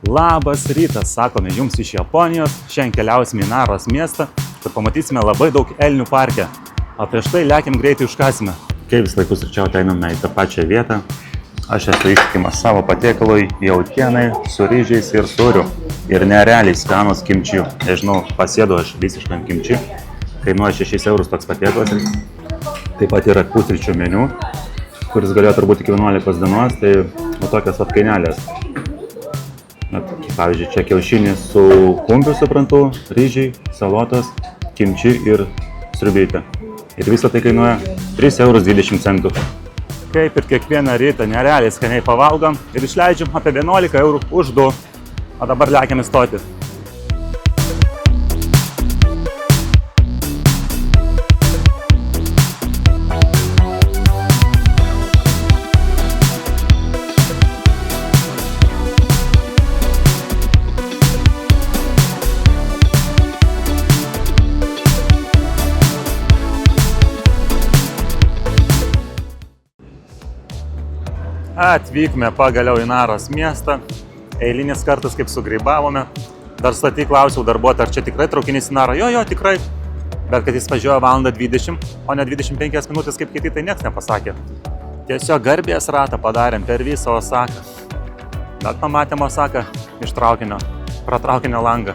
Labas rytas, sakome jums iš Japonijos. Šiandien keliausime į Naros miestą, kad pamatysime labai daug elnių parke. O prieš tai lekim greitai užkasime. Kai vis laikus ryčiauti einame į tą pačią vietą, aš esu ištikimas savo patiekalui jautienai su ryžiais ir sūriu. Ir nerealiai skanus kimčiu. Nežinau, pasėdu aš visiškam kimčiu. Kainuoja 6 eurus toks patiekalas. Taip pat yra pusryčių meniu, kuris galėjo turbūt iki 11 dienos, tai tokios atkainelės. Pavyzdžiui, čia kiaušinis su kumpiu, suprantu, ryžiai, salotos, kimči ir sriubytė. Ir visą tai kainuoja 3,20 eurų. Kaip ir kiekvieną rytą nerealiai skaniai pavalgom ir išleidžiam apie 11 eurų už 2. O dabar lekiam į stotį. Atvykome pagaliau į Naros miestą. Eilinis kartas, kaip sugrybavome. Dar stotį klausiau darbuotoją, ar čia tikrai traukinys į Narą. Jo, tikrai. Bet kad jis važiuoja 1:20, o ne 25 minutės kaip kiti, tai nieks nepasakė. Tiesiog garbės ratą padarėm per visą Osaką. Bet pamatėm Osaką iš traukinio, pro traukinio langą.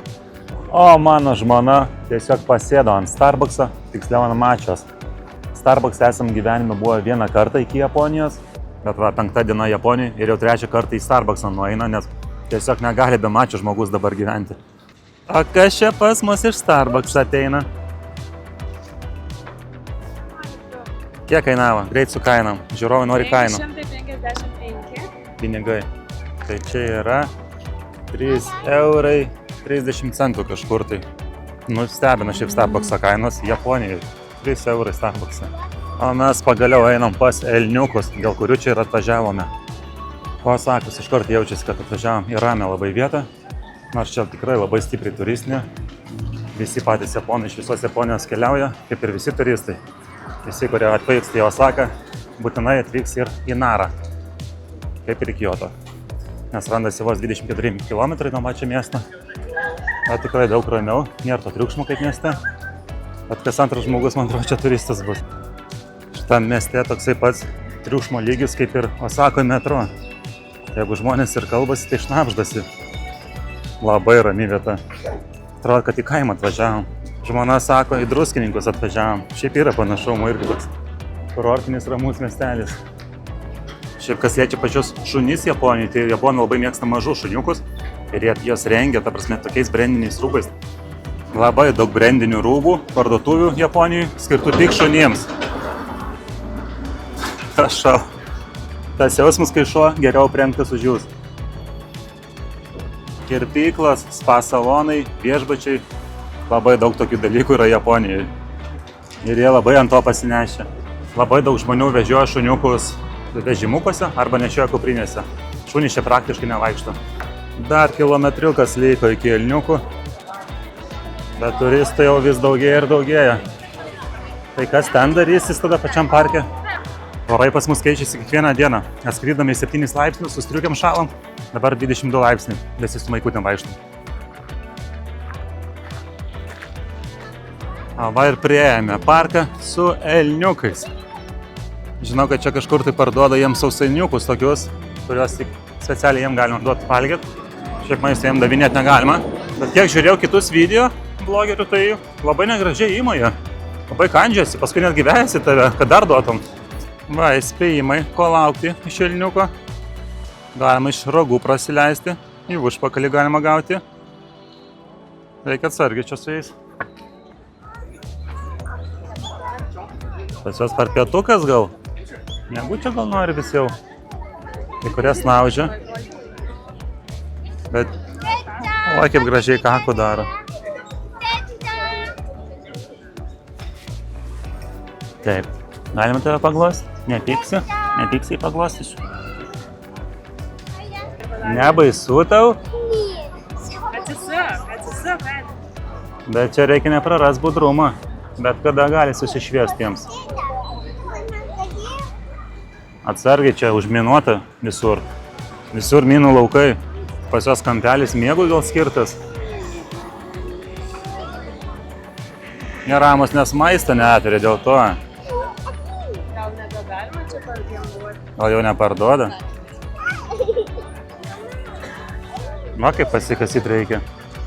O mano žmona tiesiog pasėdo ant Starbucksą, tiksliau ant mačios. Starbucksą esam gyvenime buvo vieną kartą iki Japonijos. Bet va, 5 diena Japonijai ir jau 3 kartą į Starbucksą nueina, nes tiesiog negali be mačio žmogus dabar gyventi. O kas čia pas mus iš Starbucks ateina? Kiek kainavo? Greit su kainam. Žiūrovai nori kainų. 555. Pinigai. Tai čia yra 3,30 eurų kažkur tai. Nustebina šiaip Starbucksą kainos Japonijoje. 3 eurai Starbucksą. O mes pagaliau einam pas elniukus, dėl kurių čia ir atvažiavome. Osakas iškart jaučiasi, kad atvažiavom į ramią labai vietą. Nors čia tikrai labai stipriai turistinė. Visi patys japonai iš visos Japonijos keliauja, kaip ir visi turistai. Visi, kurie atvyks į Osaką, būtinai atvyks ir į Narą, kaip ir į Kyoto. Nes randasi vos 24 km nuo pačio miesto. Bet tikrai daug ramiau, nėra to triukšmo kaip mieste. Bet kas antras žmogus, man atrodo, čia turistas bus. Šitam mieste toksai pats triukšmo lygis kaip ir Osako metro. Jeigu žmonės ir kalbasi, tai šnabždasi. Labai rami vieta. Atrodo, kad į kaimą atvažiavom. Žmona sako, į Druskininkus atvažiavom. Šiaip yra panašumų irgi toks kurortinis ramus miestelis. Šiaip kas liečia pačius šunis Japonijoje, tai Japonai labai mėgsta mažus šuniukus. Ir jie juos rengia, ta prasme, tokiais brandiniais rūbais. Labai daug brandinių rūbų, parduotuvių Japonijoje, skirtų tik šunims. Prašau. Tas jausmas, kai šuo geriau aprengtas už jūs. Kirpyklos, spa salonai, viešbučiai. Labai daug tokių dalykų yra Japonijoje. Ir jie labai ant to pasinešia. Labai daug žmonių vežioja šuniukus vežimukuose arba nešioja kuprinėse. Šunys čia praktiškai nevaikšto. Dar kilometriukas liko iki elniukų. Bet turistai jau vis daugėja ir daugėja. Tai kas ten darysis tada pačiam parke? Orai pas mus keičiasi kiekvieną dieną. Mes skrydame į 7 laipsnius, su striukėm šalam, dabar 22 laipsniai, visi su maikutėm vaikštam. Va ir priėjome parką su elniukais. Žinau, kad čia kažkur tai parduoda jiems sausainiukus tokius, kuriuos tik specialiai jiems galima duoti valgyti. Šiaip maisto jiems davinėti negalima. Bet kiek žiūrėjau kitus video blogerių, tai labai negražiai įmoja. Labai kandžiasi, paskui netgi vejasi tave, kad dar duotum. Va, įspėjimai, ko laukti iš elniuko. Galima iš ragų prasileisti, į užpakalį galima gauti. Reikia atsargiai čia su jais. Pas juos par pietukas gal? Negu čia gal nori vis jau. Į kurias snaudžia. Bet, o kaip gražiai kakų daro. Taip, galima tave paglosti? Nepyksi? Nepyksi paglostysiu. Nebaisu tau? Atsisuk. Bet čia reikia nepraras budrumą. Bet kada gali susišviesti jiems. Atsargiai čia užminuota visur. Visur minų laukai. Pas jos kampelis miegui gal skirtas. Neramus, nes maistą neatveria dėl to. Gal nebegalima čia parduoti? Gal jau neparduoda? Va, kaip pasikasyt reikia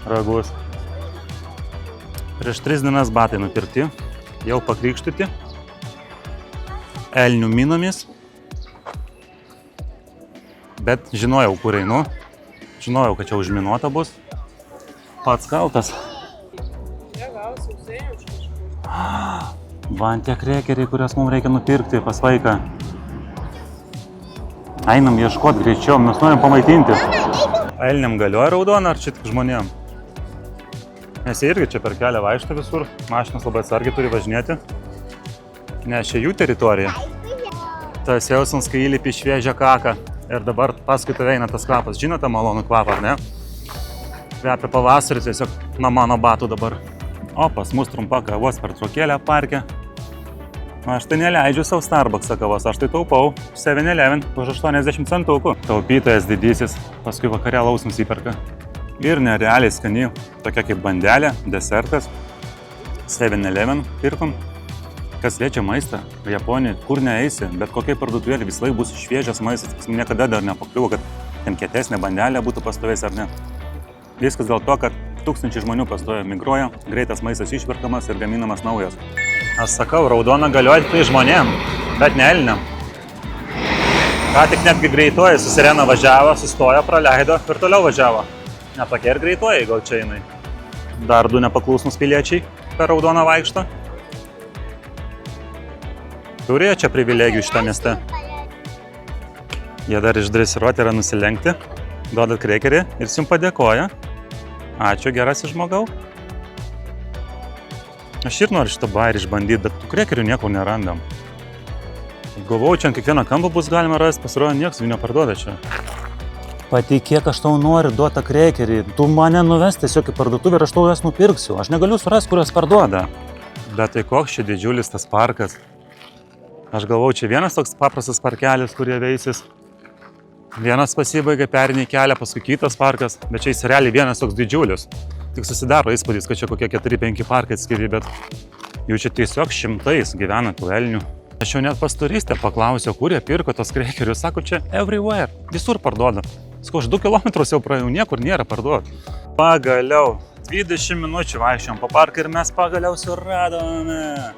ragus. Prieš 3 dienas batai nupirkti, jau pakrikštyti. Elnių minomis. Bet žinojau, kur einu. Žinojau, kad čia užminuota bus. Pats kaltas. Čia gal sausėjančių kažkur. Van tie krekeriai, kurias mums reikia nupirkti pas vaiką. Einam ieškot greičiau, mes norim pamaitinti. Elniam galioja raudona ar čia tik žmonėm? Nes jie irgi čia per kelią vaikšto visur. Mašinas labai atsargiai turi važinėti. Nes čia jų teritorija. Tas jausmas, kai įlipi šviežią kaką. Ir dabar paskui tave eina tas kvapas. Žinote malonų kvapą, ar ne? Kvepia pavasarį tiesiog nuo mano batų dabar. O pas mus trumpa kavos pertraukėlė parke. Aš tai neleidžiu savo Starbucksą kavos, aš tai taupau 7-Eleven už 80 centukų. Taupytojas didysis, paskui vakare alaus nusiperka. Ir nerealiai skani, tokia kaip bandelė, desertas. 7-Eleven pirkom. Kas liečia maistą, Japonijoje, kur neeisi, bet kokiai parduotuvėlė vis laik bus šviežias maistas. Niekada dar nepakliuvo, kad ten kietesnė bandelė būtų pastovės ar ne. Viskas dėl to, kad 1000 žmonių pastoja migruoja, greitas maistas išperkamas ir gaminamas naujas. Aš sakau, raudona galioja tai žmonėm, bet ne elniam. Ką tik netgi greitoji su sirena važiavo, sustojo, praleido ir toliau važiavo. Ne tokia ir greitoji, gal čia jinai. Dar 2 nepaklusnus piliečiai per raudoną vaikšto. Turėjo čia privilegijų šitą mieste. Jie dar išdresiruoti yra nusilenkti, duodat krekerį ir jums padėkoja. Ačiū, gerasis žmogau. Aš ir noriu šitą bairį išbandyti, bet tų krekerių niekur nerandam. Galvojau, čia ant kiekvieną kampą bus galima rasti, pasirodo, nieks jų neparduoda čia. Patikėk, aš tau noriu duotą krekerį. Tu mane nuves tiesiog į parduotuvę ir aš tau jas nupirksiu. Aš negaliu surasti, kurios parduoda. Bet tai koks čia didžiulis tas parkas. Aš galvau, čia vienas toks paprastas parkelis, kurie veisis. Vienas pasibaigia, perini kelią, paskui kitas parkas, bet čia jis realiai vienas toks didžiulis. Tik susidaro įspūdis, kad čia kokie 4-5 parkai atskiri, bet jų čia tiesiog šimtais gyvena tų elnių. Aš jau net pas turistę paklausiau, kur jie pirko tos krekerius. Sako, čia everywhere, visur parduoda. Sakau, aš 2 kilometrus jau praėjau, niekur nėra parduota. Pagaliau, 20 minučių vaikščiom po parką ir mes pagaliau suradome.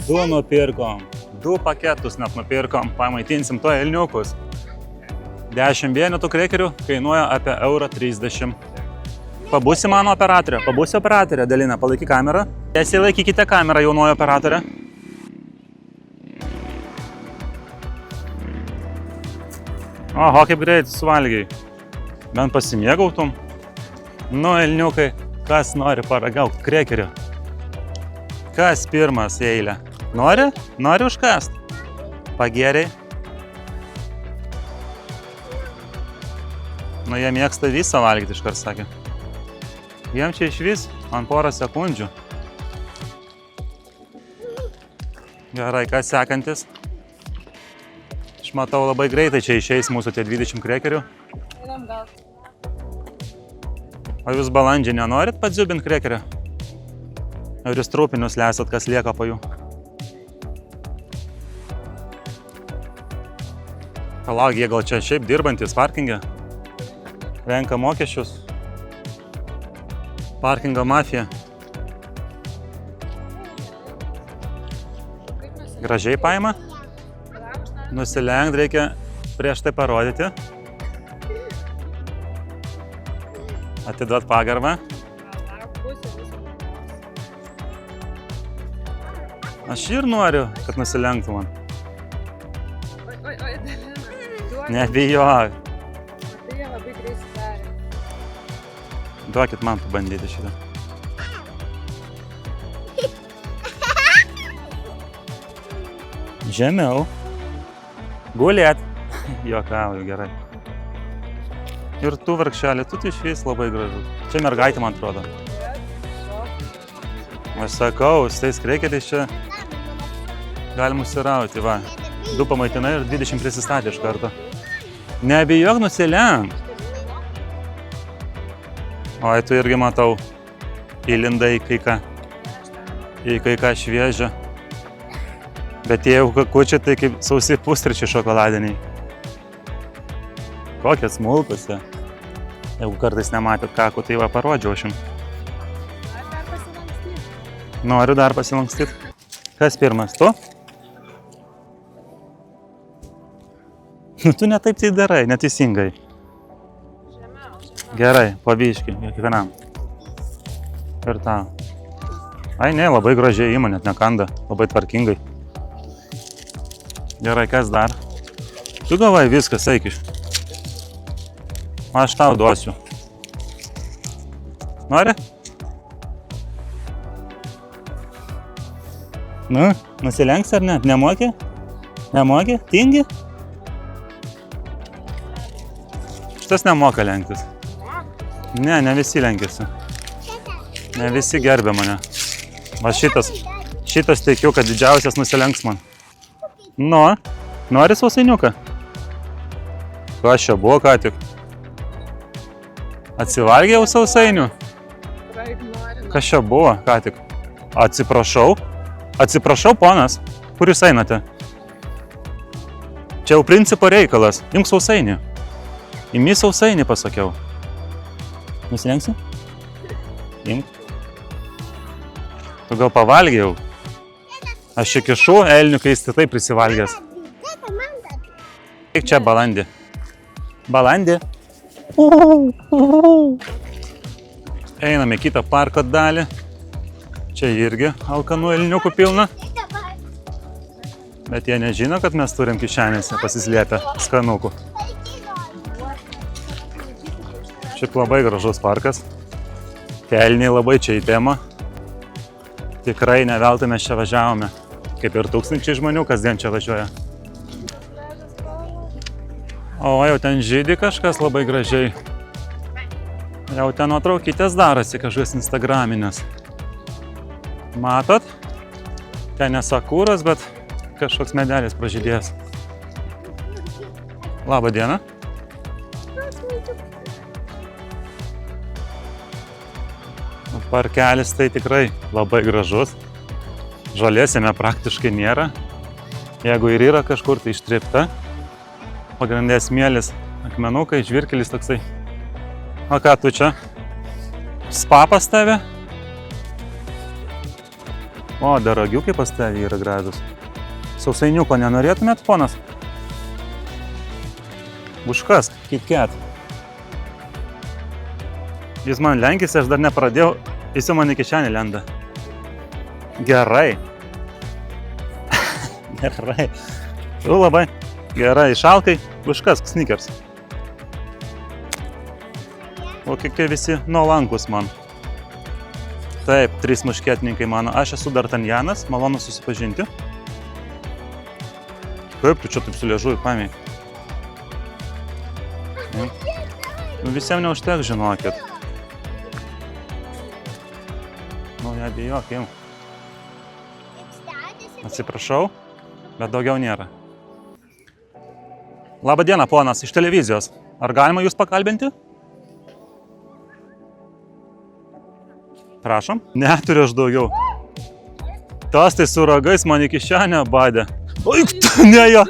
2 nupirkom. 2 paketus net nupirkom, pamaitinsim to elniukus. 10 vienetų krekerių kainuoja apie €30. Pabūsi mano operatorė, pabūsi operatorė, Dalina, palaikyk kamerą. Tiesiai laikykite kamerą, jaunoji operatorė. Oho, kaip greit suvalgiai. Bent pasimėgautum. Nu, elniukai, kas nori paragauti krekerio? Kas pirmas į eilę? Nori? Nori užkast? Pagėriai. Nu, jie mėgsta visą valgyti, iškart sakė. Jiem čia iš vis ant porą sekundžių. Gerai, kas sekantis? Aš matau, labai greitai čia išeis mūsų tie 20 krekerių. Einam gal. O jūs balandžiai nenorit padziubinti krekerio? Ir jūs trupinius lesat, kas lieka po jų. Palauk, jie gal čia šiaip dirbantis parkinge? Renka mokesčius. Parkingo mafija. Gražiai paima. Nusilenkt reikia prieš tai parodyti. Atiduot pagarbą. Aš ir noriu, kad nusilenktų man. Oi, Dalina. Nebijok. Tai jie labai greit darė. Duokit man pabandyti šitą. Žemiau. Gulėt. Juokauju, gerai. Ir tu, vargšelė, tu iš vis labai gražus. Čia mergaitė, man atrodo. Aš sakau, su tais krekeriais čia galim užsirauti, va. 2 pamaitinai ir 20 prisistatė iš karto. Nebijok, nusilenk. Oi, tu irgi matau, įlinda į kai ką šviežio. Bet jeigu kakučiai, tai kaip sausi pusryčiai šokoladiniai. Kokie smulkus jie. Jeigu kartais nematėt kakų, tai va parodžiau aš jums. Noriu dar pasilankstyti. Kas pirmas, tu? Nu, tu ne taip tai darai, neteisingai. Gerai, pavyškiai, kiekvienam. Ir tą. Ai, ne, labai gražiai ima, net nekanda, labai tvarkingai. Gerai, kas dar? Tu galvai viskas, eik iš. Aš tau duosiu. Nori? Nu, nusilenks ar ne? Nemoki? Nemoki? Tingi? Šitas nemoka lenktis. Ne, ne visi lenkiasi. Ne visi gerbė mane. Va šitas teikiu, kad didžiausias nusilenks man. Nu, nori sausainiuką? Kas čia buvo ką tik? Atsivalgiau sausainių? Kas čia buvo ką tik? Atsiprašau. Atsiprašau, ponas. Kur jūs einate? Čia jau principo reikalas. Imk sausainį. Imi sausainį, pasakiau. Nusilenksi? Imk. Tu gal pavalgiau? Aš čia kišu elnių, kai jis taip prisivalgęs. Eik čia, balandį. Balandį. Einame į kitą parko dalį. Čia irgi alkanų elniukų pilna. Bet jie nežino, kad mes turim kišenėse pasislėpę skanukų. Šiaip labai gražus parkas. Tie elniai labai čia į temą. Tikrai ne veltui mes čia važiavome. Kaip ir tūkstančiai žmonių kasdien čia važiuoja. O, jau ten žydi kažkas labai gražiai. Jau ten nuotraukytės darosi kažkas instagraminės. Matot? Ten ne sakūras, bet kažkoks medelis pražydėjęs. Labą dieną. Parkelis tai tikrai labai gražus. Žolės jame praktiškai nėra. Jeigu ir yra kažkur, tai ištripta. Pagrindė smėlis, akmenukai, žvirkelis toksai. O ką tu čia? Spa pas tave? O, dar ragiukai pas tave yra gražus. Sausainiuko nenorėtumėt, ponas? Užkas, KitKat. Jis man lenkėsi, aš dar nepradėjau, jis jau man į kišenį lenda. Gerai. Gerai. Tu labai gerai išalkai, užkask sneakers. O kokie visi nuolankus man. Taip, 3 muškietininkai mano. Aš esu D'Artagnanas, malonu susipažinti. Kaip tu čia taip su liežuviu pamėj? Nu, visiems neužteks, žinokit. Nu, nebijok, jau. Atsiprašau, bet daugiau nėra. Labą dieną, ponas, iš televizijos. Ar galima jūs pakalbinti? Prašom. Neturiu aš daugiau. Tas tai su ragais man į kišenę badė. Oi, ne jo.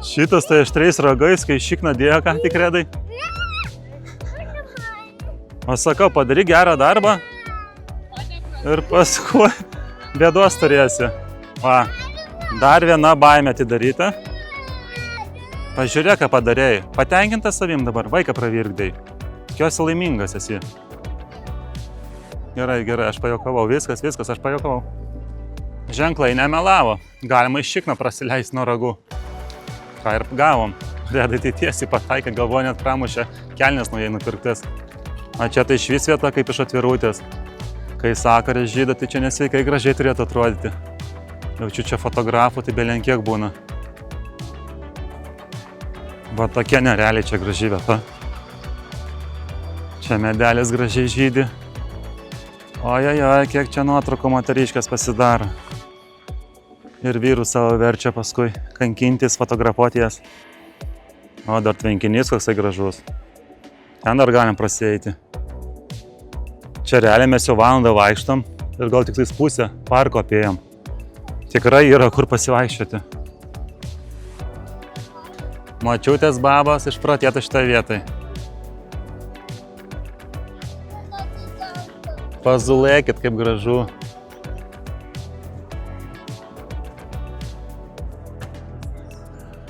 Šitas tai aštriais ragais, kai šikna dėjo ką tik redai. Aš sakau, padaryk gerą darbą ir paskui bėdos turėsi. Va, dar viena baimė atidaryta. Pažiūrėk, ką padarėjai. Patenkintas savim dabar, vaiką pravirkdėjai. Tikiuosi laimingas esi. Gerai, gerai, aš pajuokavau. Viskas, aš pajuokavau. Ženklai nemelavo. Galima iš šikną prasileisti nuo ragų. Ką ir gavom. Redai tai tiesiai pataikė, galvoju net pramušė kelnes naujai nupirktas. O čia tai išvis vieta kaip iš atvirutės. Kai sakarės žyda, tai čia nesveikai gražiai turėtų atrodyti. Jaučiu čia fotografų, tai belenkiek būna. Va tokia nerealiai čia graži vieta. Čia medelis gražiai žydi. Ojojoj, kiek čia nuotraukų moteriškės pasidaro. Ir vyrų savo verčia paskui kankintis, fotografuoti jas. O, dar tvenkinys koksai gražus. Ten dar galim prasieiti. Čia realiai mes jau valandą vaikštam ir gal tik tais pusę parko apėjom. Tikrai yra kur pasivaikščioti. Močiutės babos išprotėta šitą vietai. Pazulėkit, kaip gražu.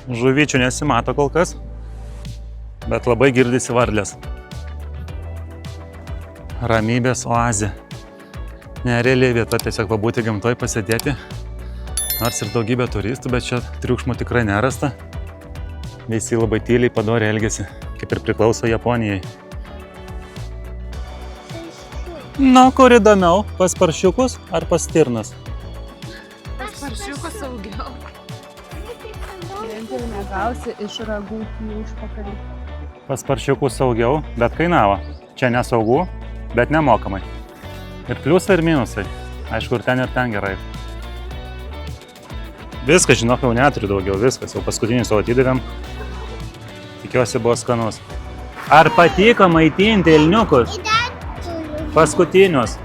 Žuvyčių nesimato kol kas, bet labai girdisi varlės. Ramybės oazė. Nerealiai vieta tiesiog pabūti gamtoj, pasėdėti. Nors ir daugybė turistų, bet čia triukšmo tikrai nerasta. Visi labai tyliai padoriai elgiasi, kaip ir priklauso Japonijai. Nu, kur įdomiau, pas paršiukus ar pas stirnas? Pas paršiukus saugiau. Bent jau negausi iš ragų į užpakalį. Pas paršiukus saugiau, bet kainavo. Čia nesaugu, bet nemokamai. Ir pliusai ir minusai. Aišku, ir ten gerai. Viskas, žinok, jau neturiu daugiau, viskas. Jau paskutinį savo atidavėm. Tikiuosi buvo skanus. Ar patiko maitinti elniukus? Paskutinius.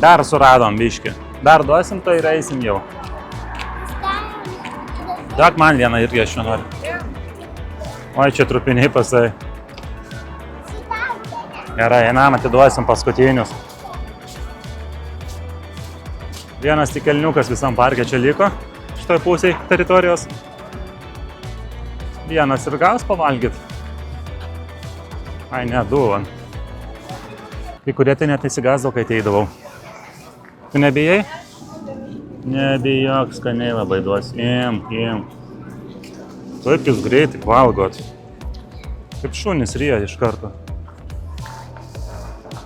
Dar suradom biškį. Dar duosim, tai ir eisim jau. Duok man vieną irgi aš jau noriu. Oi, čia trupiniai pasai. Gerai, einam, atiduosim paskutinius. Vienas tik elniukas visam parke čia liko. Šitoj pusėj teritorijos. Vienas ir gaus pavalgyt. Ai, ne, du. Kai kurie tai net įsigasdavo, kai ateidavau. Tu nebijai? Nebijok, skaniai labai duos. Im. Taip jūs greitai valgot. Kaip šunys ryja iš karto.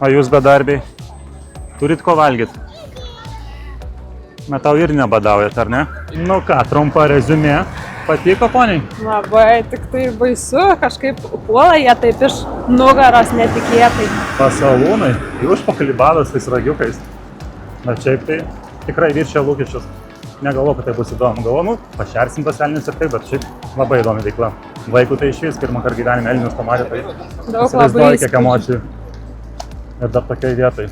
O jūs bedarbiai? Turit ko valgyt? Na, tau ir nebadaujat, ar ne? Nu ką, trumpa reziumė. Patiko, poniai? Labai, tik tai baisu, kažkaip puola jie taip iš nugaros netikėtai. Pasalūnai, į užpakalį badas tais ragiukais. Na šiaip tai tikrai viršia lūkesčius. Negalvoju, kad tai bus įdomu. Galvoju, pašersim tas elnius ir taip, bet šiaip labai įdomi veikla. Vaikų tai išvis pirmą kartą gyvenime elnius pamatė, tai įsivaizduoju kiek emocijų. Ir dar tokiai vietai.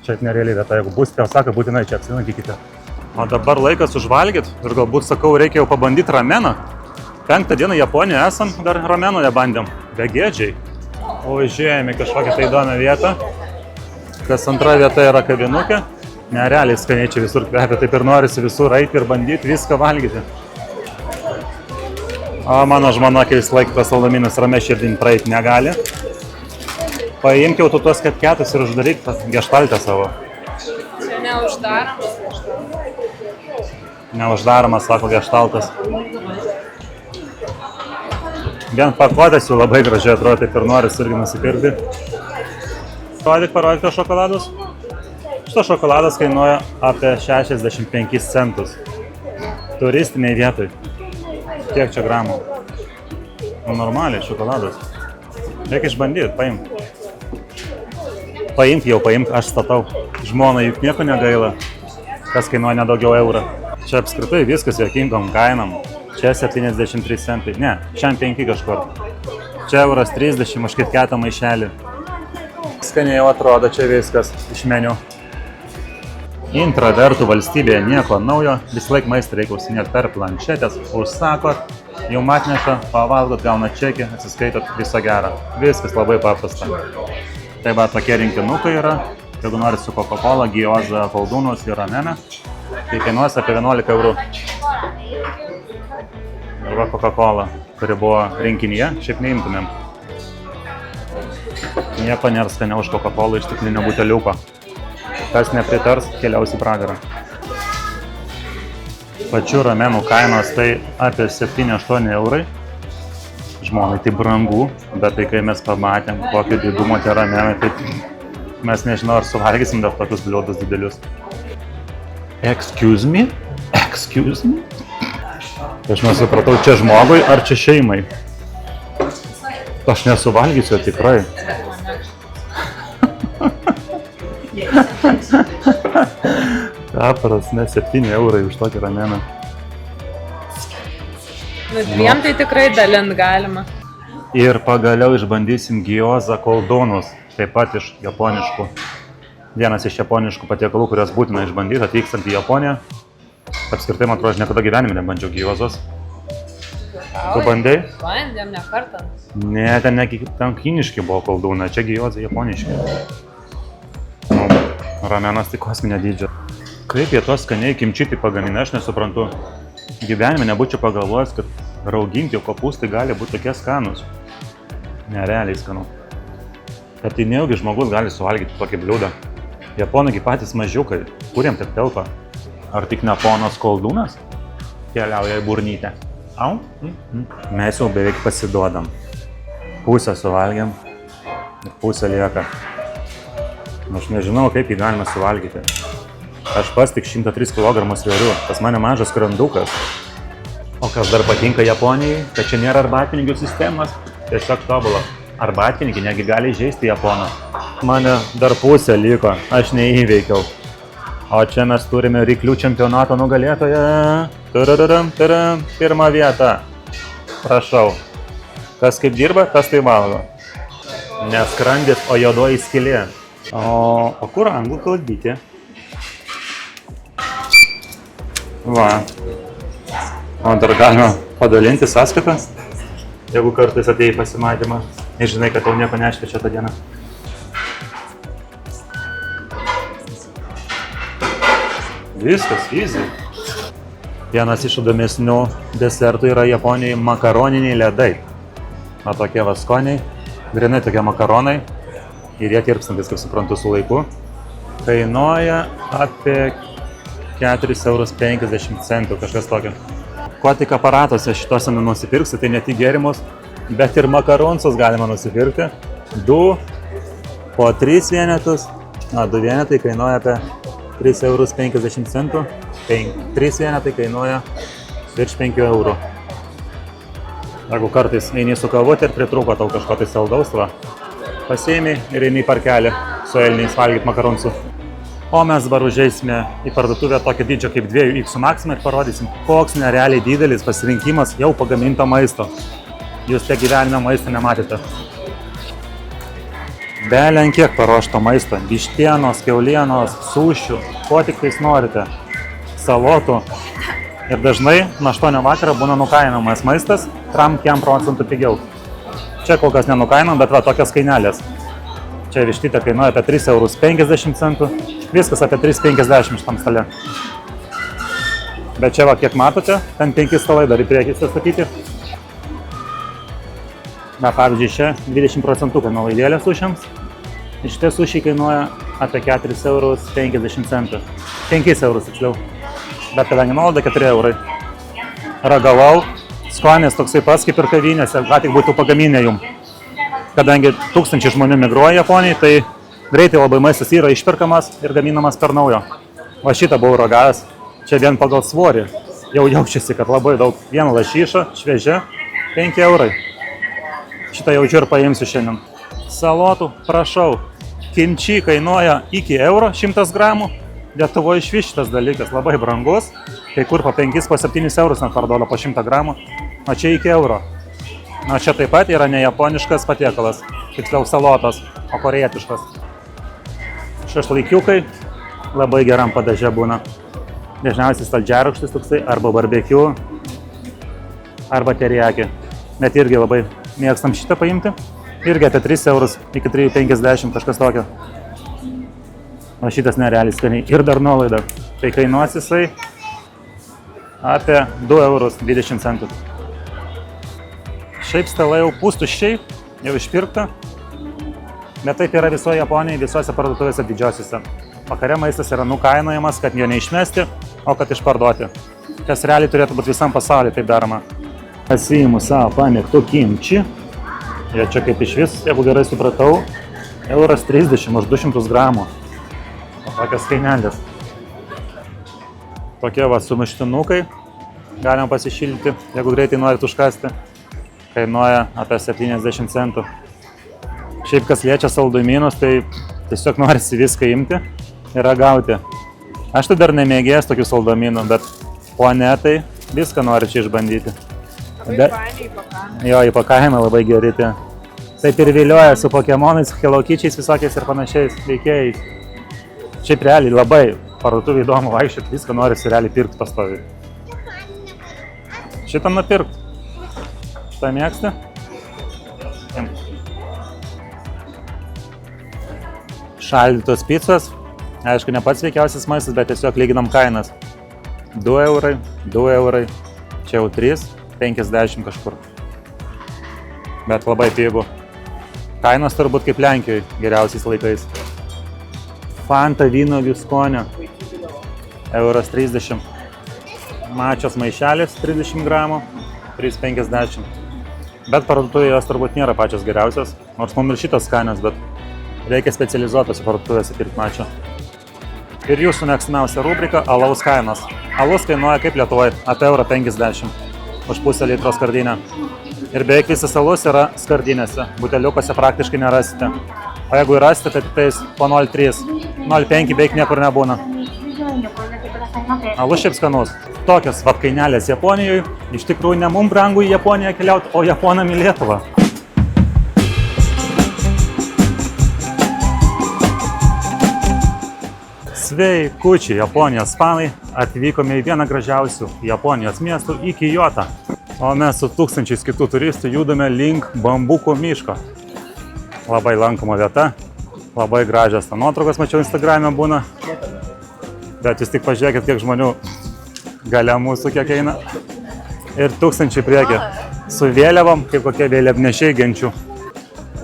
Šiaip nerealiai vieta, jeigu būsite Osaka, būtinai čia apsilankykite. O dabar laikas užvalgyt ir galbūt, sakau, reikia jau pabandyti rameną. 5 dieną Japonijoje esam, dar ramenoje bandėm. Begėdžiai. O žiūrėjome kažkokią tai įdomią vietą. Kas antra vieta yra kavinukė. Nerealiai skaniai čia visur kvepia, taip ir norisi visur eiti ir bandyti viską valgyti. O mano žmona, kai vis laik tas saldumynus ramia širdim praeiti negali. Paimk jau tu tuos ketketus ir uždaryk tą geštaltę savo. Čia neuždaromas. Neuždaromas, sako geštaltas. Vien pakuotės jau labai gražiai atrodo, taip ir norisi irgi nusipirkti. Parodyk tos šokoladus. Šitas šokoladas kainuoja apie 65 centus. Turistiniai vietoj. Kiek čia gramų? Nu, normaliai šokoladas. Reikia išbandyti, paimk. Paimk, aš statau. Žmona juk nieko negaila. Kas kainuoja nedaugiau eurą. Čia apskritai viskas juokingom kainam. Čia 73 centai. Ne, šiandien 5 kažkur. Čia euras 30 už kitkiatą maišelį. Skaniai jau atrodo čia viskas iš meniu. Intravertų valstybėje nieko naujo. Vis laik maistą reikia užsinėti per planšetės. Užsakot, jau atneša, pavalgot, gauna čekį, atsiskaitot, viso gero. Viskas labai paprasta. Tai va, tokie rinkinukai yra. Jeigu nori su Coca-Cola, gyoza, koldūnus ir rameną, tai kainuos apie 11 eurų. Ir va Coca-Cola, kuri buvo rinkinyje, šiaip neimtumėm. Nieko nėra skaniau už Coca-Cola iš stiklinio buteliuko. Kas nepritars, keliaus į pragarą. Pačių ramenų kainos tai apie 7-8 eurai. Žmonai tai brangu, bet tai kai mes pamatėm, kokio didumo tie ramenai, tai mes nežinau, ar suvalgysim dar tokius bliūdus didelius. Excuse me? Aš nesupratau, čia žmogui ar čia šeimai? Aš nesuvalgysiu tikrai. Kaparas, ne 7 eurai už tokį rameną. Nu, dviem tai tikrai dalint galima. Ir pagaliau išbandysim gyozą koldūnus, taip pat iš japoniškų. Vienas iš japoniškų patiekalų, kuriuos būtina išbandyti atvykstant į Japoniją. Apskritai, man atrodo, aš niekada gyvenime nebandžiau gyozos. Tu bandai? Bandėm ne kartą. Ne, ten kiniški buvo koldūnai, čia gyozai japoniški. Nu, ramenas tik kosminio dydžio. Kaip jie tos skaniai kimčitį pagamina, aš nesuprantu. Gyvenime nebūčiau pagalvojęs, kad rauginti kopūstai gali būti tokie skanus. Nerealiai skanu. Bet tai nejaugi žmogus gali suvalgyti tokį bliūdą. Japonai patys mažiukai, kuriem taip telpa. Ar tik ne ponas koldūnas keliauja į burnytę? Au? Mes jau beveik pasiduodam. Pusę suvalgiam ir pusę lieka. Aš nežinau, kaip jį galima suvalgyti. Aš pats tik 103 kg sveriu, pas mane mažas skrandukas. O kas dar patinka Japonijai, kad čia nėra arbatpinigių sistemos, tiesiog tobula. Arbatpinigiai negi gali įžeisti Japoną. Mane dar pusę liko, aš neįveikiau. O čia mes turime ryklių čempionato nugalėtoją. Tararam, pirmą vietą. Prašau. Kas kaip dirba, tas tai valgo. Ne skrandis, o juodoji skylė. O kur anglų kalbytė? Va. O dar galima padalinti sąskaitą, jeigu kartais atėjai pasimatymą. Nežinai, kad tau nieko nešviečia tą dieną. Viskas, easy. Vienas iš įdomesnių desertų yra Japonijai makaroniniai ledai. Na, tokie va skoniai, grinai tokie makaronai. Ir jie tirpstantis, kaip suprantu, su laiku. Kainuoja apie 4,50 €, kažkas tokio. Ko tik aparatuose šitose nusipirksi, tai ne tik gėrimus, bet ir makaronsus galima nusipirkti. 2 po 3 vienetus. 2 vienetai kainuoja apie 3,50 €. 3 vienetai kainuoja virš 5 €. Jeigu kartais eini su kavute ir pritrūko tau kažko tai saldaus, va, pasiimi ir eini į parkelį su elniais valgyti makaronusų. O mes dabar užeisime į parduotuvę tokio dydžio kaip 2X Maxima ir parodysim, koks nerealiai didelis pasirinkimas jau pagaminto maisto. Jūs tiek gyvenime maisto nematėte. Belenkiek paruošto maisto. Vištienos, kiaulienos, sušių, ko tik tais norite. Salotų. Ir dažnai nuo 8 vakaro būna nukainamas maistas 3 procentų pigiau. Čia kol kas nenukainam, bet va tokios kainelės. Čia vištytė kainuoja apie 3,50 €. Viskas apie 3,50 € šitam stale. Bet čia va, kiek matote, ten 5 stalai dar į priekį statyti. Na, pavyzdžiui, čia 20 procentų nuolaidėlė sušiams. Ir šitie sušiai kainuoja apie 4,50 €. 5 € tiksliau. Bet kadangi nuolaida 4 €. Ragavau, skonis toksai pats kaip ir kavinėse, ką tik būtų pagaminę jum. Kadangi 1000 žmonių migruoja Japonijai, tai greitai labai maistas yra išperkamas ir gaminamas per naujo. O šitą buvau ragavęs, čia vien pagal svorį. Jau jaučiasi, kad labai daug. Viena lašyša, šviežia, 5 €. Šitą jaučiu ir paimsiu šiandien. Salotų, prašau, kimči kainuoja iki euro 100 gramų. Lietuvoje išvis šitas dalykas labai brangus. Kai kur po 5, po 7 eurus net parduoda po 100 gramų. O čia iki euro. Na, čia taip pat yra ne japoniškas patiekalas, tiksliau salotos, o korejietiškas. Šašlykiukai labai geram padaže būna. Dažniausiai saldžiarūgštis toksai, arba barbecue, arba teriyaki. Bet irgi labai mėgstam šitą paimti. Irgi apie 3 € iki 3,50 € kažkas tokio. O šitas nerealiai skaniai. Ir dar nuolaida. Tai kainuos jisai apie 2,20 €. Šiaip stalai jau pustuščiai, jau išpirkta. Bet taip yra visoje Japonijoje, visose parduotuvėse didžiosiuose. Vakare maistas yra nukainojamas, kad jo neišmesti, o kad išparduoti. Kas realiai turėtų būti visam pasaulyje taip daroma. Pasiimu savo pamėgtų kimči. Jie čia kaip iš vis, jeigu gerai supratau, 1,30 € už 200 gramų. O tokios kainelės. Tokie va sumuštinukai. Galima pasišildyti, jeigu greitai norit užkasti. Kainuoja apie 70 centų. Šiaip kas liečia saldumynus, tai tiesiog norisi viską imti ir ragauti. Aš tai dar nemėgėjęs tokių saldumynų, bet ponetai viską nori čia išbandyti. Be- fainiai įpakavimai. Jo, įpakavimai labai geri tie. Taip ir vilioja su Pokemonais, Hello Kitty'ais visokiais ir panašiais veikėjais. Šiaip realiai labai parduotuvė įdomu vaikščioti, viską norisi realiai pirkti pastoviai. Šitą nupirkt. Šitą mėgsti? Šaldytos picos. Aišku, ne pats sveikiausias maistas, bet tiesiog lyginam kainas. 2 eurai, 2 eurai. Čia jau 3, 50 kažkur. Bet labai pigų. Kainos turbūt kaip Lenkijoje geriausiais laikais. Fanta vynuogių skonio. Euras 30. Mačios maišelis 30 gramų. 3,50. Bet parduotuvėje jos turbūt nėra pačios geriausios. Nors mums ir šitos skanios, bet reikia specializuotose parduotuvėse pirkti mačio. Ir jūsų mėgstamiausia rubrika – alaus kainos. Alus kainuoja kaip Lietuvoje – apie eurą 50 už pusę litro skardinę. Ir beveik visas alus yra skardinėse. Buteliukose praktiškai nerasite. O jeigu ir rasite, tai tiktais po 0,3. 0,5 beveik niekur nebūna. Alus šiaip skanus. Tokios vat kainelės Japonijoje. Iš tikrųjų ne mum brangu į Japoniją keliauti, o Japonam į Lietuvą. Sveikučiai, Japonijos fanai, atvykome į vieną gražiausių Japonijos miestų į Kijotą. O mes su tūkstančiais kitų turistų judame link bambukų miško. Labai lankoma vieta, labai gražios nuotraukos, mačiau Instagram'e būna. Bet jūs tik pažiūrėkit, kiek žmonių gale mūsų kiek eina. Ir tūkstančiai priekį. Su vėliavom, kaip kokie vėliavnešiai genčių.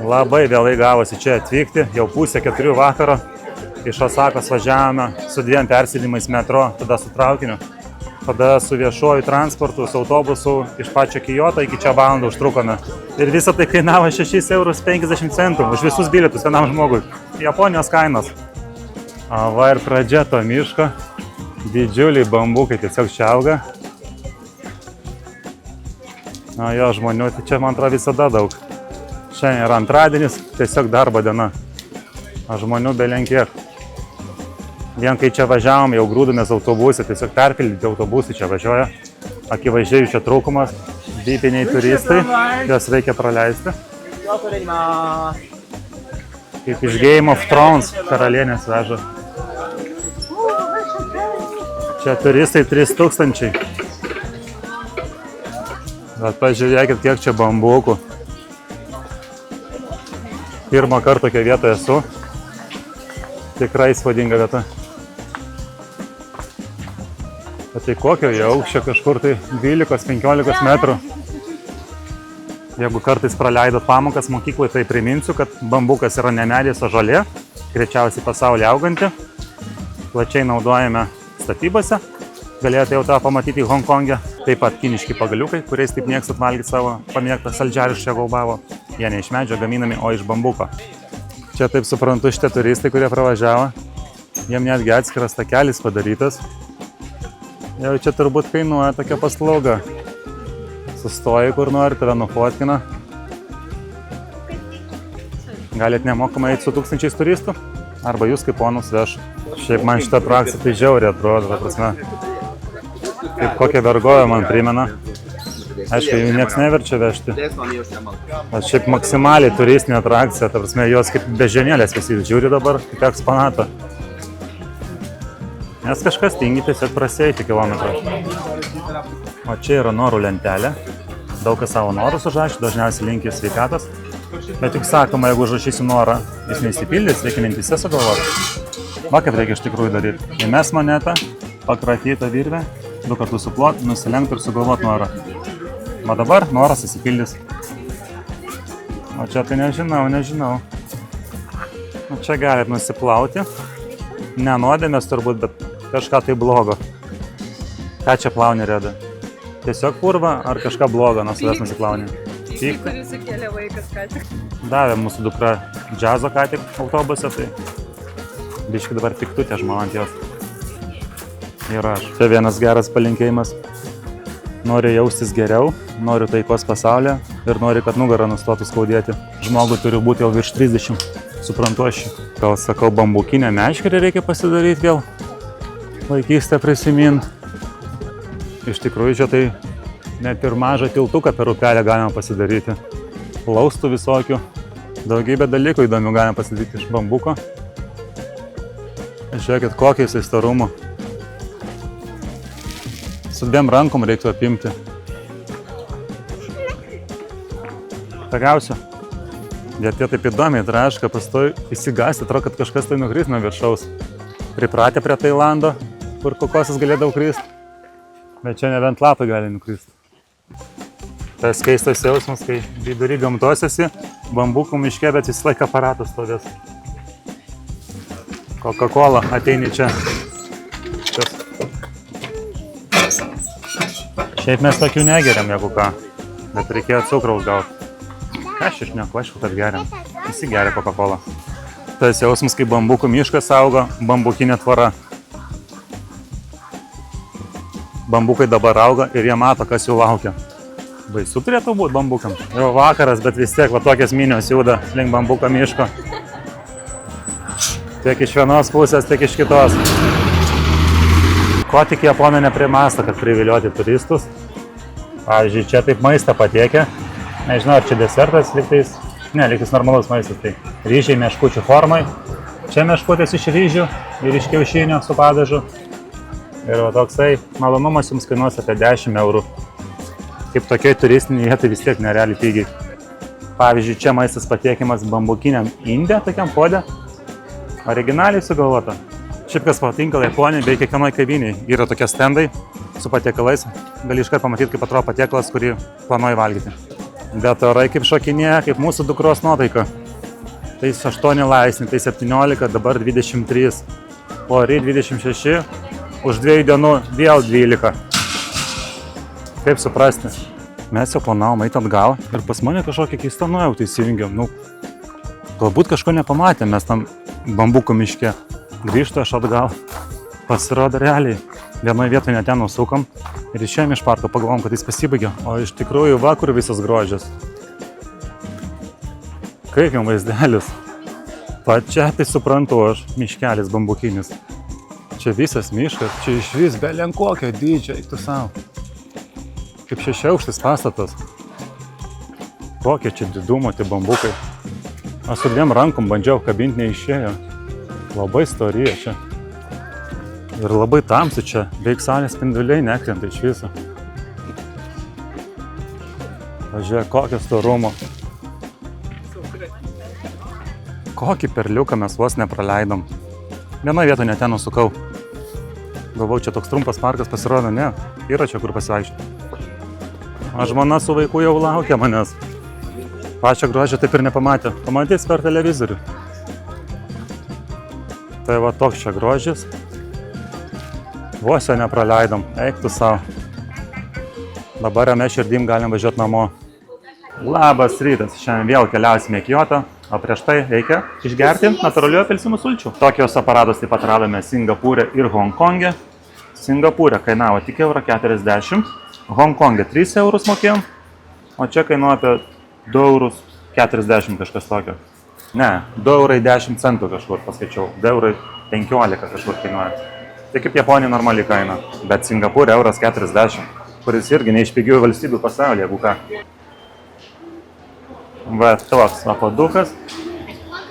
Labai vėlai gavosi čia atvykti, jau pusę 4 vakaro. Iš Osakos važiavome su 2 persėdimais metro, tada su traukiniu, tada su viešuoju transportu, su autobusu iš pačio Kijoto iki čia valandą užtrukome. Ir visą tai kainavo 6,50 eurų už visus bilietus vienam žmogui. Japonijos kainos. Va ir pradžia to miško. Didžiuliai bambukai tiesiog čia auga. Na jo, žmonių, tai čia man atrodo visada daug. Šiandien yra antradienis, tiesiog darbo diena. A žmonių belenkiek. Vien kai čia važiavom, jau grūdamės autobusą, tiesiog perpildyti autobusai čia važiuoja. Akivaizdžiai čia trūkumas, dypiniai turistai, juos reikia praleisti. Kaip iš Game of Thrones karalienės veža. Čia turistai 3000. Bet pažiūrėkit, kiek čia bambukų. Pirmą kartą tokia vietoje esu. Tikrai įspūdinga vieta. Bet tai kokio jau aukščio kažkur tai 12-15 metrų. Jeigu kartais praleidot pamokas mokykloje, tai priminsiu, kad bambukas yra ne medis, o žolė, greičiausiai pasaulyje auganti. Plačiai naudojame statybose. Galėjote jau tą pamatyti Hongkonge. Taip pat kiniški pagaliukai, kuriais taip mėgstat valgyti savo pamėgtą saldžiarišką gaubavo. Jie ne iš medžio gaminami, o iš bambuko. Čia taip suprantu šitie turistai, kurie pravažiavo. Jiem netgi atskiras takelis padarytas. Jau čia turbūt kainuoja tokia paslauga. Sustoji kur nori, tave nufotkina. Galit nemokamai eiti su 1000 turistų. Arba jūs kaip ponus veš. Šiaip man šitą atrakciją tai žiauriai atrodo, ta prasme. Kaip kokią vergovę man primena. Aišku, jų nieks neverčia vežti. Aš šiaip maksimaliai turistinė atrakcija, ta prasme, jos kaip bežionėlės visi žiūri dabar, kaip eksponatą. Nes kažkas tingi tiesiog prasieiti kilometrą. O čia yra norų lentelė. Daug kas savo norus užrašė, dažniausiai linki sveikatos. Bet tik sakoma, jeigu užrašysiu norą, jis neįsipildys, reikia mintise sugalvoti. Va, kaip reikia iš tikrųjų daryti. Įmes monetą, pakratytą virvę, 2 kartus suplot, nusilenkt ir sugalvot norą. O dabar noras įsipildys. O čia tai nežinau. O čia galit nusiplauti. Ne nuodėmės turbūt, bet kažką tai blogo. Ką čia plauni, Reda? Tiesiog purvą ar kažką blogo nuo savęs nusiplauni? Pykti? Kurį sukėlė vaikas ką tik. Davė mūsų dukra džiazo ką tik autobuse, tai biški dabar piktutė žmona ant jos. Ir aš. Čia vienas geras palinkėjimas. Noriu jaustis geriau, noriu taikos pasaulyje ir noriu, kad nugarą nustotų skaudėti. Žmogui turi būti jau virš 30. Suprantu aš. Gal sakau, bambukinę meškerę reikia pasidaryti vėl. Vaikystę prisimint. Iš tikrųjų, čia tai Net ir mažą tiltuką per upelę galima pasidaryti. Laustų visokių. Daugybė dalykų įdomių galima pasidaryti iš bambuko. Žiūrėkit, kokį jisai storumų. Su 2 rankom reiktų apimti. Pagausiu. Bet jie taip įdomiai traška, paskui įsigąsti, atrodo, kad kažkas tai nukris nuo viršaus. Pripratę prie Tailando, kur kokosas galėdavo kristi. Bet čia nebent lapai gali nukristi. Tas keistas jausmas, kai vidury gamtos esi, bambukų miške, bet visą laiką aparatas stovės. Coca-Cola ateini čia. Šiaip mes tokių negeriam, jeigu ką. Bet reikėjo cukraus gauti. Ką aš išneku, aišku, kad geriam. Visi geria Coca-Cola. Tas jausmas, kai bambukų miškas auga, bambukinė tvara. Bambukai dabar auga ir jie mato, kas jų laukia. Baisu turėtų būti bambukam. Jau vakaras, bet vis tiek va tokios minios juda link bambuko miško. Tiek iš vienos pusės, tiek iš kitos. Ko tik japonai neprimasta, kad privilioti turistus. Pavyzdžiui, čia taip maistą patiekia. Nežinau, ar čia desertas lygtais. Ne, lygtais normalus maistas. Tai ryžiai meškučių formai. Čia meškutės iš ryžių ir iš kiaušinio su padažu. Ir va toksai malonumas jums kainuos apie 10 eurų. Kaip tokiai turistiniai vietai vis tiek nerealiai pigiai. Pavyzdžiui, čia maistas patiekiamas bambukiniam inde, tokiam pode. Originaliai sugalvota. Šiaip kas patinka Japonijai, bei kiekvienoj kavinėje yra tokie stendai su patiekalais. Gali iškart pamatyti, kaip atrodo patiekalas, kurį planuoji valgyti. Bet orai kaip šokinėja, kaip mūsų dukros nuotaika. Tai 8 laipsniai, tai 17, dabar 23. Poryt 26, už 2 dienų vėl 12. Kaip suprasti? Mes jau planavom eiti atgal ir pas mane kažkokią keistą nuojautą įsijungiam. Galbūt kažko nepamatėm, mes tam bambuko miške. Grįžtu aš atgal. Pasirodo realiai. Vienoje vietoje net ten nusukam ir išėjom iš parko, pagalvom, kad jis pasibaigė. O iš tikrųjų va, kur visas grožis. Kaip jums vaizdelis? Pačia tai suprantu aš, miškelis bambukinis. Čia visas miškas, čia iš vis belenkokio dydžio, eik tu savo. Kaip 6 aukštas pastatas. Kokie čia didumo tie bambukai. Aš su 2 rankom bandžiau kabinti, neišėjo. Labai storija čia. Ir labai tamsu čia. Beveik saulės spinduliai nekrenta iš viso. Pažiūrėk, kokio storumo. Kokį perliuką mes vos nepraleidom. Vienoje vietoje net ten nusukau. Galvau, čia toks trumpas parkas, pasirodo, ne. Yra čia kur pasivaikščioti. O žmona su vaiku jau laukia manęs. Pačią grožį taip ir nepamatė. Pamatys per televizorių. Tai va toks čia grožis. Vos jo nepraleidom. Eik tu savo. Dabar ramia širdim galim važiuoti namo. Labas rytas. Šiandien vėl keliausime į Kyoto. O prieš tai reikia išgerti natūralių apelsinų sulčių. Tokios aparatus taip pat radome Singapūre ir Honkongė. Singapūre kainavo tik €40. Honkongė 3 eurus mokėjom. O čia kainuoja apie 2,40 € kažkas tokio. Ne, 2,10 € kažkur paskaičiau. 2,15 € kažkur kainuoja. Tai kaip Japonija normali kaina. Bet Singapūre €40, kuris irgi ne iš pigių valstybių pasaulyje, jeigu ką. Va, toks apadukas.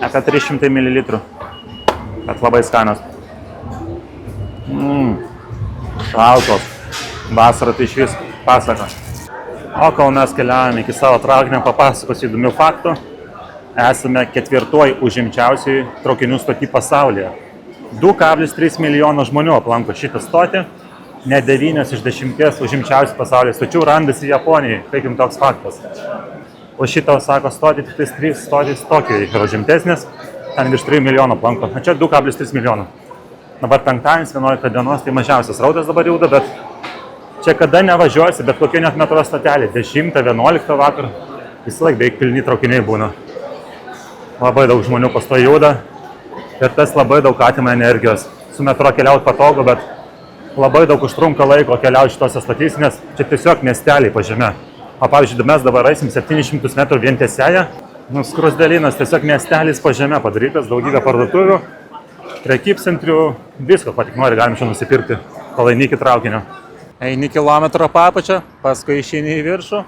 Apie 300 ml. Bet labai skanios. Šaltos. Vasara tai iš vis pasaka. O kol mes keliavome iki savo traukinio, papasakosiu įdomių faktų. Esame 4. užimčiausiai traukinių stotį pasaulyje. 2,3 milijono žmonių aplanko šitą stotį. Ne 9 iš 10 užimčiausių pasaulyje stočių randasi Japonijai. Tai jums toks faktas. O šitą, sako, stotį, tik 3 stotys Tokijoje yra užimtesnės. Ten virš 3 milijonų aplanko. Na čia 2,3 milijonų. Dabar penktadienis, 11 dienos, tai mažiausias rautas dabar juda, bet čia kada nevažiuosi, bet kokie net metro stotelė. 10, 11 vakar. Visą laiką beveik pilni traukiniai būna. Labai daug žmonių pastoji juda. Ir tas labai daug atima energijos. Su metro keliauti patogu, bet labai daug užtrunka laiko keliauti šitose statys, nes čia tiesiog miesteliai po žeme. O pavyzdžiui, mes dabar eisim 700 metrų vien tiesiąją. Skruzdėlynas, tiesiog miestelis po žeme padarytas, daugybė parduotuvių, prekybcentrių, visko, ko tik nori, galim čia nusipirkti, kol eini iki traukinio. Eini kilometro papačią, paskui išeini į viršų.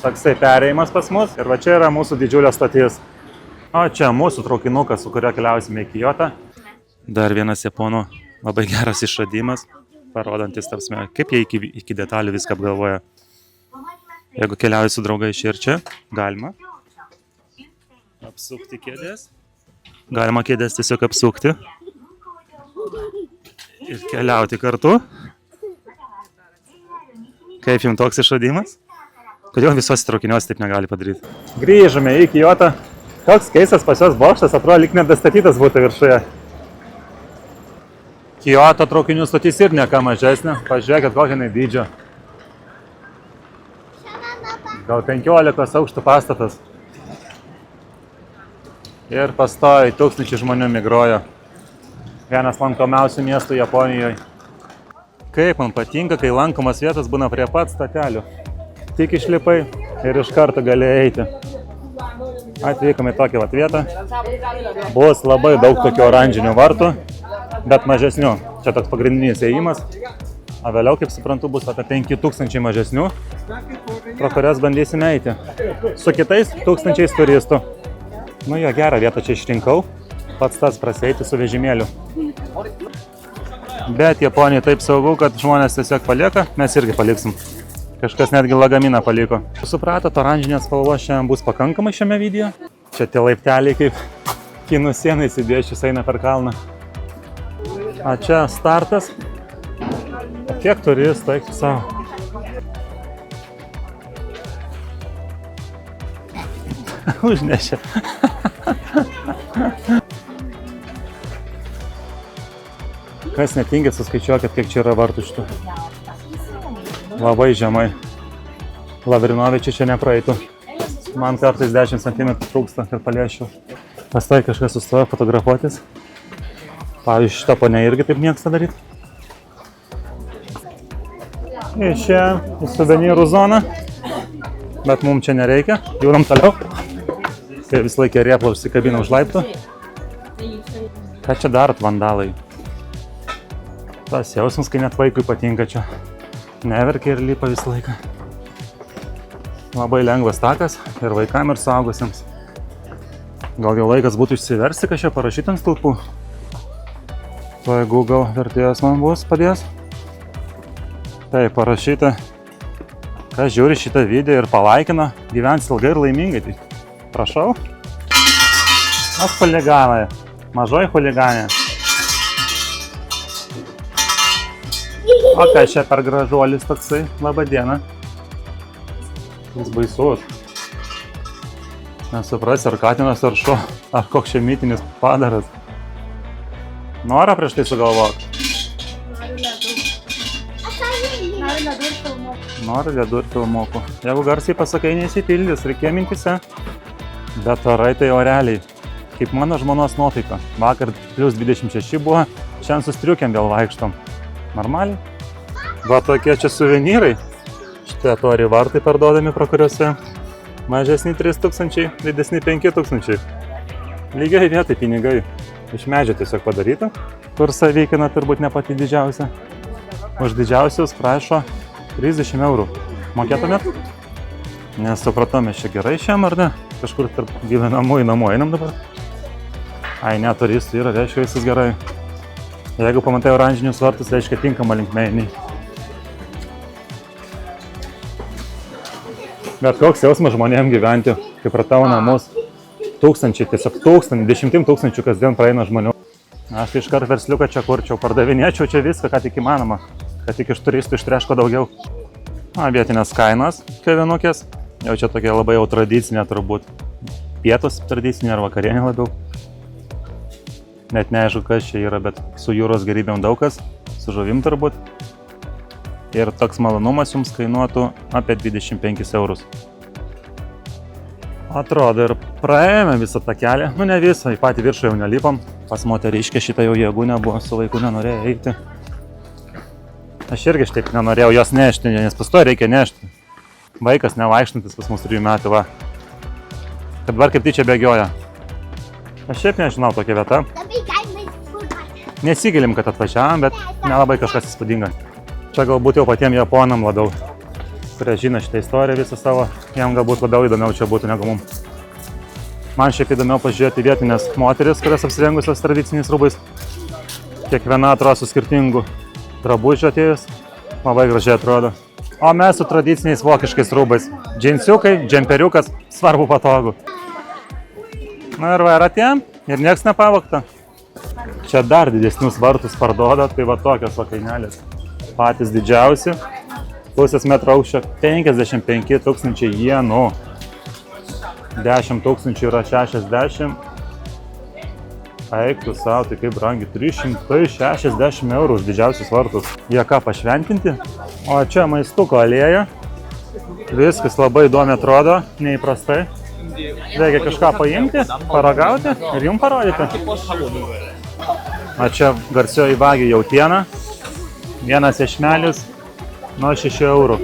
Toksai perėjimas pas mus. Ir va čia yra mūsų didžiulė stotis. O čia mūsų traukinukas, su kurio keliausime į Kijotą. Dar vienas japonų labai geras išradimas, parodantis, tapsime, kaip jie iki detalių viską apgalvoja. Jeigu keliauji su draugais ir čia, galima apsukti kėdės. Galima kėdės tiesiog apsukti ir keliauti kartu. Kaip jums toks išradimas? Kodėl visos traukiniuose taip negali padaryti? Grįžome į Kijotą. Koks keistas pas jos bokštas, atrodo, lyg nedastatytas būtų viršuje. Kijoto traukinių stotis ir nieka mažesnė. Pažiūrėkit, kokia jinai dydžio. Gal 15 aukštų pastatas. Ir pastoviai tūkstančiai žmonių migruoja. Vienas lankomiausių miestų Japonijoje. Kaip man patinka, kai lankomas vietas būna prie pat statelių. Tik išlipai ir iš karto gali eiti. Atvykome į tokią vietą. Bus labai daug tokių oranžinių vartų, bet mažesnių. Čia toks pagrindinis ėjimas. O vėliau, kaip suprantu, bus apie 5000 mažesnių, pro kurias bandysime eiti. Su kitais 1000 turistų. Nu jo, gerą vietą čia išrinkau. Pats tas prasieiti su vežimėliu. Bet Japonija taip saugu, kad žmonės tiesiog palieka, mes irgi paliksim. Kažkas netgi lagaminą paliko. Supratot, oranžinės spalvos šiandien bus pakankamai šiame video. Čia tie laipteliai kaip kinų sienai įsidėšius eina per kalną. O čia startas. Kiek turistų, eik savo. Užnešė. Kas netingit, suskaičiuokit, kiek čia yra vartų šitų. Labai žemai. Lavrinovičiai čia nepraeitų. Man kartais 10 cm trūksta, kad paliešiau. Pastai kažkas sustoja fotografuotis. Pavyzdžiui, šitą ponę irgi taip mėgsta daryti. Ir čia į suvenyrų zoną. Bet mums čia nereikia. Jūram toliau. Ir vis laikė rėplą užsikabina už laiptų. Ką čia darot, vandalai? Tas jausmas, kai net vaikui patinka čia. Neverkia ir lipa visą laiką. Labai lengvas takas ir vaikam, ir suaugusiems. Gal jau laikas būtų išsiversti kažką parašyti ant stulpų. Tuoj Google vertėjas man bus padės. Tai parašyti, kas žiūri šitą video ir palaikina, gyvens ilgai ir laimingai. Tai prašau. Aš chuliganai. Mažoji chuliganė. O ką čia per gražuolis toksai? Labą dieną. Jis baisus. Nesuprasi, ar katinas, ar šuo, ar koks čia mitinis padaras. Nori prieš tai sugalvoti? Noriu ledų ir filmukų. Jeigu garsiai pasakai, neįsipildys, reikėjo mintise. Bet orai tai oreliai. Kaip mano žmonos nuotaika. Vakar plus 26 buvo, šiandien su striukėm vėl vaikštom. Normaliai? Va tokie čia suvenyrai. Šitie tori vartai parduodami, pro kuriuose mažesni 3000, didesni 5000. Lygiai vietai pinigai. Iš medžio tiesiog padaryta. Kur savikina turbūt ne pati didžiausia. Už didžiausius prašo 30 eurų. Mokėtumėt? Nesupratau, mes čia gerai šiam ar ne? Kažkur tarp gyvenamųjų namų einam dabar? Ai, ne, turistų yra, reiškia viskas gerai. Jeigu pamatai oranžinius vartus, reiškia tinkama linkme eini. Bet koks jausmas žmonėm gyventi, kaip pro tavo namus. Tūkstančiai, tiesiog 10 000 kasdien praeina žmonių. Aš iškart versliuką čia kurčiau, pardavinėčiau čia viską, ką tik įmanoma. Kad tik iš turistų ištreško daugiau. Vietinės kainos kavinukės. Jau čia tokia labai jau tradicinė turbūt. Pietus tradicinė ar vakarienė labiau. Net neaišku, kas čia yra, bet su jūros gerybėm daug kas. Su žuvim turbūt. Ir toks malonumas jums kainuotų apie 25 eurus. Atrodo ir praėjome visą tą kelią. Nu ne visą, į patį viršų jau nelipam. Pas moteriškę šitą jau jėgų nebuvo, su vaiku nenorėjo eiti. Aš irgi šitaip nenorėjau jos nešti, nes pastoja reikia nešti. Vaikas nevaikštantis pas mus 3 metų, va. Kad dabar kaip tai čia bėgioja. Aš šiaip nežinau tokia vieta. Nesigilim, kad atvažiavam, bet nelabai kažkas įspūdinga. Čia galbūt jau patiem japonam labiau, kurie žino šitą istoriją visą savo, jam galbūt labiau įdomiau čia būtų negu mum. Man šiaip įdomiau pažiūrėti vietinės moteris, kurios apsirengusios tradiciniais rūbais. Kiekviena atrodo su skirtingu drabužiu atėjus, labai gražiai atrodo. O mes su tradiciniais vokiškais rūbais. Džinsiukai, džemperiukas, svarbu patogu. Na ir va, ir atėjom, ir nieks nepavogta. Čia dar didesnius vartus parduoda, tai va tokios va kainelės. Patys didžiausi, pusės metro aukščio, 55 000 jenų. 10 000 yra 60. Eik tu savo, tai kaip brangi, 360 eurų už didžiausius vartus. Jie ką, pašventinti? O čia maistuko alėja. Viskas labai įdomi atrodo, neįprastai. Reikia kažką paimti, paragauti ir jums parodyti. O čia garsioji vagio jautiena. Vienas iešmelis nuo 6 eurų.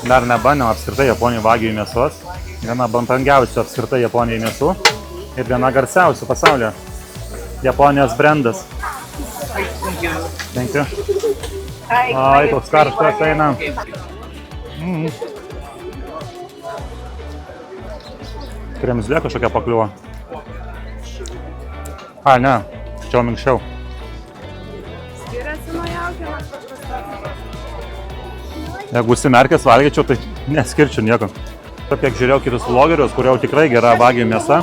Dar nebandėm apskritai Japonijai vagijų mėsos. Viena bantangiausių apskritai Japonijai mėsų. Ir viena garsiausių pasaulyje. Japonijos brandas. Thank you. Ai, koks karštas eina. Kremzlė kažkokia pakliuvo. A, ne, čia minkščiau. Skiriasi nuo jautienos paprastai. Jeigu užsimerkęs valgyčiau, tai neskirčiau nieko. Taip, kiek žiūrėjau kitus vlogerius, kurie jau tikrai gera vagijų mėsa,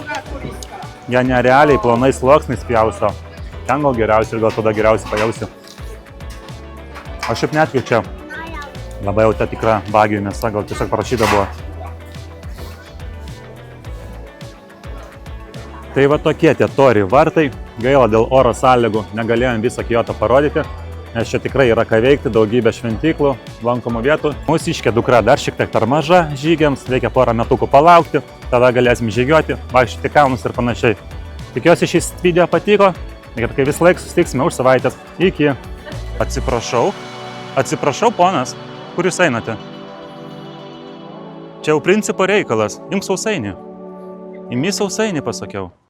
jie nerealiai plonais sluoksniais pjausto. Ten gal geriausiai ir gal tada geriausiai pajausiu. O šiaip netgi čia labai jau ta tikra vagijų mėsa, gal tiesiog parašyta buvo. Tai va tokie tie tori vartai. Gaila dėl oro sąlygų negalėjom visą Kiotą parodyti, nes čia tikrai yra ką veikti, daugybė šventyklų, lankomų vietų. Mūsiškė dukra dar šiek tiek per maža žygiams, reikia porą metukų palaukti, tada galėsim žygiuoti, vaikščioti kalnus ir panašiai. Tikiuosi šis video patiko ir kai vis laik susitiksime už savaitės. Iki. Atsiprašau, ponas, kur jūs einate? Čia jau principo reikalas, jums sausainį. Imi sausainį, pasakiau.